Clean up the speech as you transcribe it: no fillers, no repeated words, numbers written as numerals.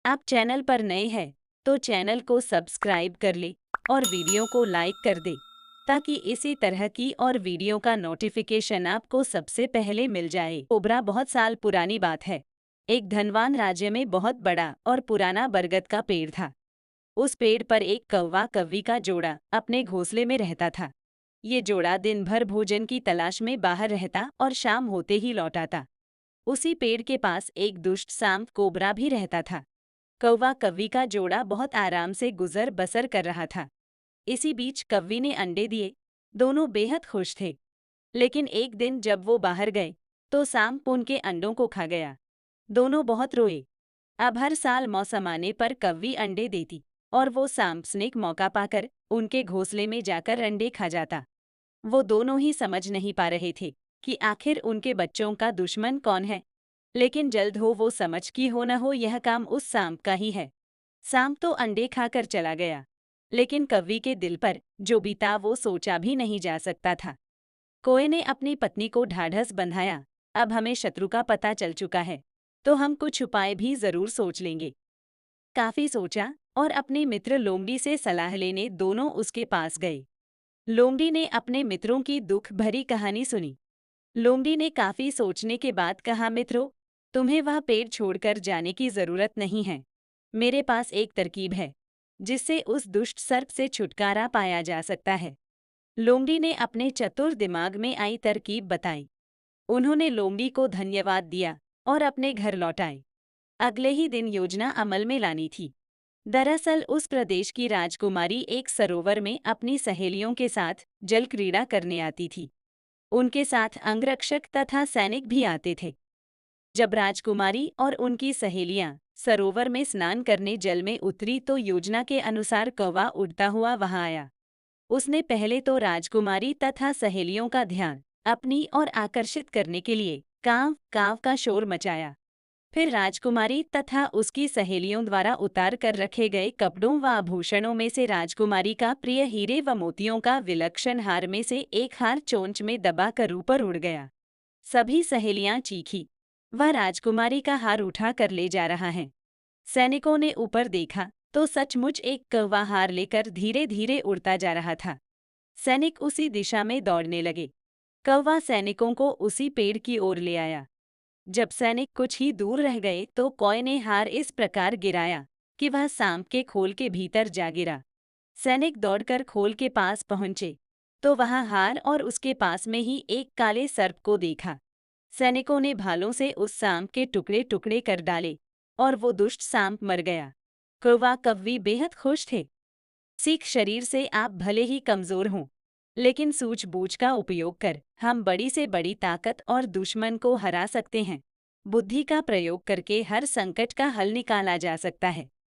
आप चैनल पर नए हैं तो चैनल को सब्सक्राइब कर ले और वीडियो को लाइक कर दे ताकि इसी तरह की और वीडियो का नोटिफिकेशन आपको सबसे पहले मिल जाए। कोबरा बहुत साल पुरानी बात है। एक धनवान राज्य में बहुत बड़ा और पुराना बरगद का पेड़ था। उस पेड़ पर एक कौवा कौवी का जोड़ा अपने घोंसले में रहता था। ये जोड़ा दिन भर भोजन की तलाश में बाहर रहता और शाम होते ही लौट आता। उसी पेड़ के पास एक दुष्ट सांप कोबरा भी रहता था। कौवा कौवी का जोड़ा बहुत आराम से गुजर बसर कर रहा था। इसी बीच कौवी ने अंडे दिए। दोनों बेहद खुश थे। लेकिन एक दिन जब वो बाहर गए तो सांप उनके अंडों को खा गया। दोनों बहुत रोए। अब हर साल मौसम आने पर कौवी अंडे देती और वो सांप स्नेक मौका पाकर उनके घोंसले में जाकर अंडे खा जाता। वो दोनों ही समझ नहीं पा रहे थे कि आखिर उनके बच्चों का दुश्मन कौन है। लेकिन जल्द हो वो समझ कि हो न हो यह काम उस सांप का ही है। सांप तो अंडे खाकर चला गया, लेकिन कौवी के दिल पर जो बीता वो सोचा भी नहीं जा सकता था। कौवे ने अपनी पत्नी को ढाढ़स बंधाया, अब हमें शत्रु का पता चल चुका है तो हम कुछ उपाय भी जरूर सोच लेंगे। काफी सोचा और अपने मित्र लोमड़ी से सलाह लेने दोनों उसके पास गए। लोमड़ी ने अपने मित्रों की दुख भरी कहानी सुनी। लोमड़ी ने काफी सोचने के बाद कहा, मित्रों, तुम्हें वह पेड़ छोड़कर जाने की जरूरत नहीं है। मेरे पास एक तरकीब है जिससे उस दुष्ट सर्प से छुटकारा पाया जा सकता है। लोमड़ी ने अपने चतुर दिमाग में आई तरकीब बताई। उन्होंने लोमड़ी को धन्यवाद दिया और अपने घर लौट आए। अगले ही दिन योजना अमल में लानी थी। दरअसल उस प्रदेश की राजकुमारी एक सरोवर में अपनी सहेलियों के साथ जल क्रीड़ा करने आती थी। उनके साथ अंगरक्षक तथा सैनिक भी आते थे। जब राजकुमारी और उनकी सहेलियां सरोवर में स्नान करने जल में उतरी तो योजना के अनुसार कौवा उड़ता हुआ वहां आया। उसने पहले तो राजकुमारी तथा सहेलियों का ध्यान अपनी ओर आकर्षित करने के लिए काव काव का शोर मचाया। फिर राजकुमारी तथा उसकी सहेलियों द्वारा उतार कर रखे गए कपड़ों व आभूषणों में से राजकुमारी का प्रिय हीरे व मोतियों का विलक्षण हार में से एक हार चोंच में दबाकर ऊपर उड़ गया। सभी सहेलियां चीखी, वह राजकुमारी का हार उठा कर ले जा रहा है। सैनिकों ने ऊपर देखा तो सचमुच एक कौवा हार लेकर धीरे धीरे उड़ता जा रहा था। सैनिक उसी दिशा में दौड़ने लगे। कौवा सैनिकों को उसी पेड़ की ओर ले आया। जब सैनिक कुछ ही दूर रह गए तो कौवे ने हार इस प्रकार गिराया कि वह सांप के खोल के भीतर जा गिरा। सैनिक दौड़कर खोल के पास पहुंचे तो वहां हार और उसके पास में ही एक काले सर्प को देखा। सैनिकों ने भालों से उस सांप के टुकड़े टुकड़े कर डाले और वो दुष्ट सांप मर गया। कौवा कौवी बेहद खुश थे। सीख शरीर से आप भले ही कमजोर हों, लेकिन सूझबूझ का उपयोग कर हम बड़ी से बड़ी ताकत और दुश्मन को हरा सकते हैं। बुद्धि का प्रयोग करके हर संकट का हल निकाला जा सकता है।